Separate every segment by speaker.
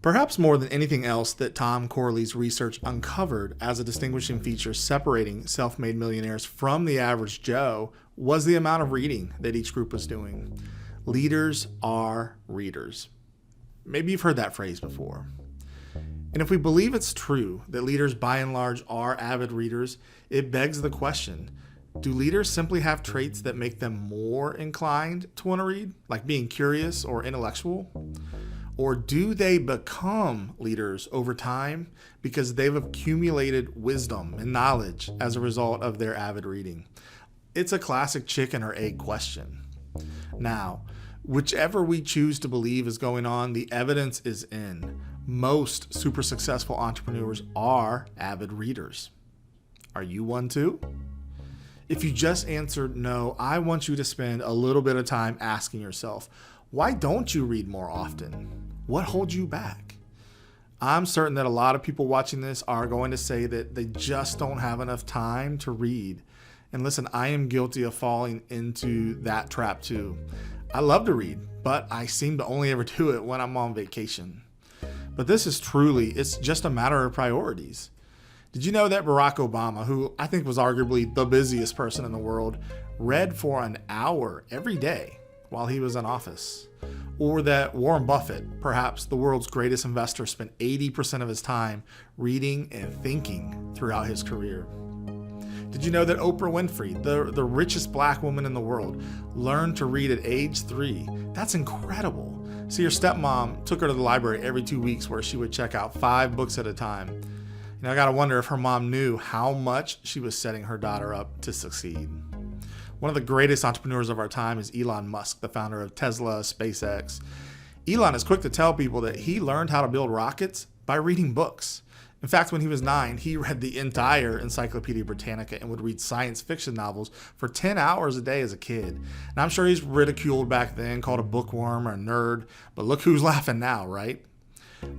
Speaker 1: Perhaps more than anything else that Tom Corley's research uncovered as a distinguishing feature separating self-made millionaires from the average Joe was the amount of reading that each group was doing. Leaders are readers. Maybe you've heard that phrase before. And if we believe it's true that leaders by and large are avid readers, it begs the question, do leaders simply have traits that make them more inclined to want to read, like being curious or intellectual? Or do they become leaders over time because they've accumulated wisdom and knowledge as a result of their avid reading? It's a classic chicken or egg question. Now, whichever we choose to believe is going on, the evidence is in. Most super successful entrepreneurs are avid readers. Are you one too? If you just answered no, I want you to spend a little bit of time asking yourself, why don't you read more often? What holds you back? I'm certain that a lot of people watching this are going to say that they just don't have enough time to read. And listen, I am guilty of falling into that trap too. I love to read, but I seem to only ever do it when I'm on vacation. But this is truly, it's just a matter of priorities. Did you know that Barack Obama, who I think was arguably the busiest person in the world, read for an hour every day while he was in office? Or that Warren Buffett, perhaps the world's greatest investor, spent 80% of his time reading and thinking throughout his career? Did you know that Oprah Winfrey, the richest black woman in the world, learned to read at age 3? That's incredible. See, her stepmom took her to the library every 2 weeks where she would check out 5 books at a time. I gotta wonder if her mom knew how much she was setting her daughter up to succeed. One of the greatest entrepreneurs of our time is Elon Musk, the founder of Tesla, SpaceX. Elon is quick to tell people that he learned how to build rockets by reading books. In fact, when he was 9, he read the entire Encyclopedia Britannica and would read science fiction novels for 10 hours a day as a kid. And I'm sure he's ridiculed back then, called a bookworm or a nerd, but look who's laughing now, right?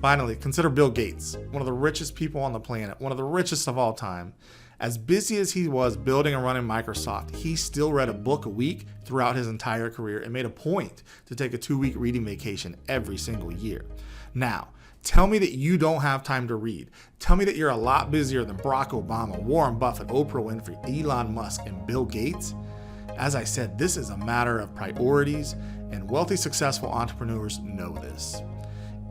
Speaker 1: Finally, consider Bill Gates, one of the richest people on the planet, one of the richest of all time. As busy as he was building and running Microsoft, he still read a book a week throughout his entire career and made a point to take a 2-week reading vacation every single year. Now, tell me that you don't have time to read. Tell me that you're a lot busier than Barack Obama, Warren Buffett, Oprah Winfrey, Elon Musk, and Bill Gates. As I said, this is a matter of priorities, and wealthy, successful entrepreneurs know this.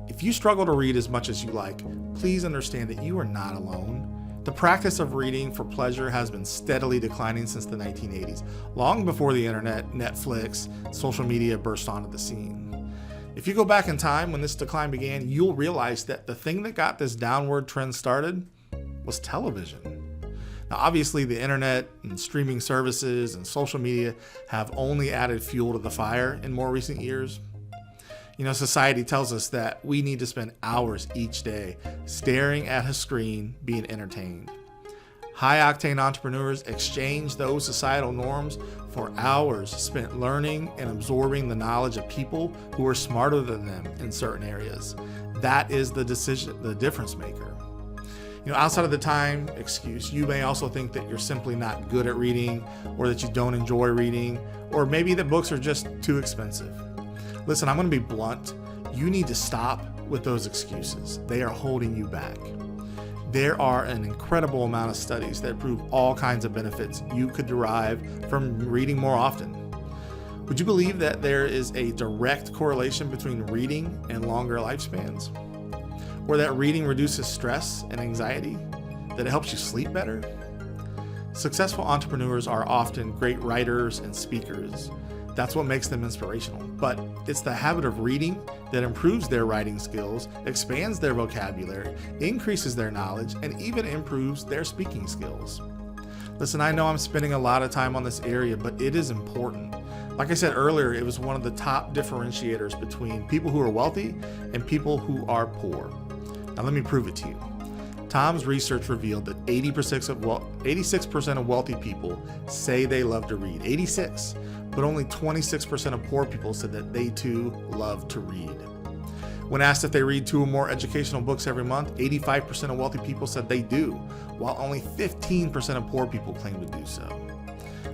Speaker 1: If you struggle to read as much as you like, please understand that you are not alone. The practice of reading for pleasure has been steadily declining since the 1980s, long before the internet, Netflix, social media burst onto the scene. If you go back in time when this decline began, you'll realize that the thing that got this downward trend started was television. Now, obviously, the internet and streaming services and social media have only added fuel to the fire in more recent years. Society tells us that we need to spend hours each day staring at a screen being entertained. High-octane entrepreneurs exchange those societal norms for hours spent learning and absorbing the knowledge of people who are smarter than them in certain areas. That is the difference maker. Outside of the time excuse, you may also think that you're simply not good at reading, or that you don't enjoy reading, or maybe that books are just too expensive. Listen, I'm going to be blunt. You need to stop with those excuses. They are holding you back. There are an incredible amount of studies that prove all kinds of benefits you could derive from reading more often. Would you believe that there is a direct correlation between reading and longer lifespans? Or that reading reduces stress and anxiety? That it helps you sleep better? Successful entrepreneurs are often great writers and speakers. That's what makes them inspirational. But it's the habit of reading that improves their writing skills, expands their vocabulary, increases their knowledge, and even improves their speaking skills. Listen, I know I'm spending a lot of time on this area, but it is important. Like I said earlier, it was one of the top differentiators between people who are wealthy and people who are poor. Now let me prove it to you. Tom's research revealed that 86% of wealthy people say they love to read. 86. But only 26% of poor people said that they too love to read. When asked if they read 2 or more educational books every month, 85% of wealthy people said they do, while only 15% of poor people claim to do so.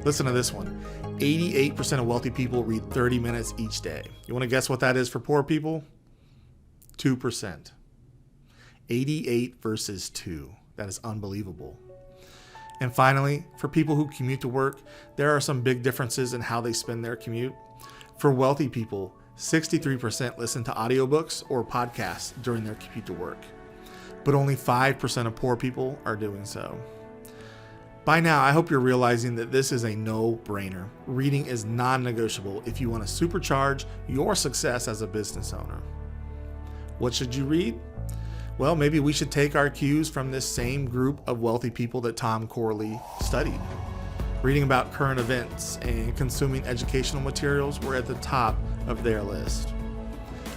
Speaker 1: Listen to this one. 88% of wealthy people read 30 minutes each day. You want to guess what that is for poor people? 2%. 88 versus 2. That is unbelievable. And finally, for people who commute to work, there are some big differences in how they spend their commute. For wealthy people, 63% listen to audiobooks or podcasts during their commute to work, but only 5% of poor people are doing so. By now, I hope you're realizing that this is a no-brainer. Reading is non-negotiable if you want to supercharge your success as a business owner. What should you read? Well, maybe we should take our cues from this same group of wealthy people that Tom Corley studied. Reading about current events and consuming educational materials were at the top of their list.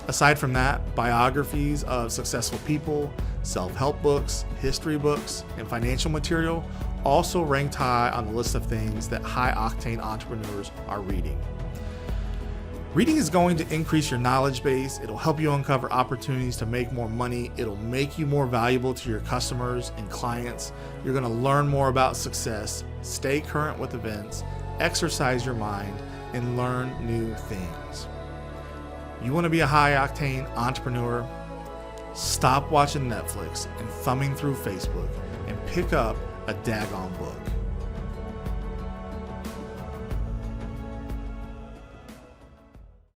Speaker 1: Aside from that, biographies of successful people, self-help books, history books, and financial material also ranked high on the list of things that high-octane entrepreneurs are reading. Reading is going to increase your knowledge base. It'll help you uncover opportunities to make more money. It'll make you more valuable to your customers and clients. You're going to learn more about success, stay current with events, exercise your mind, and learn new things. You want to be a high-octane entrepreneur? Stop watching Netflix and thumbing through Facebook and pick up a daggone book.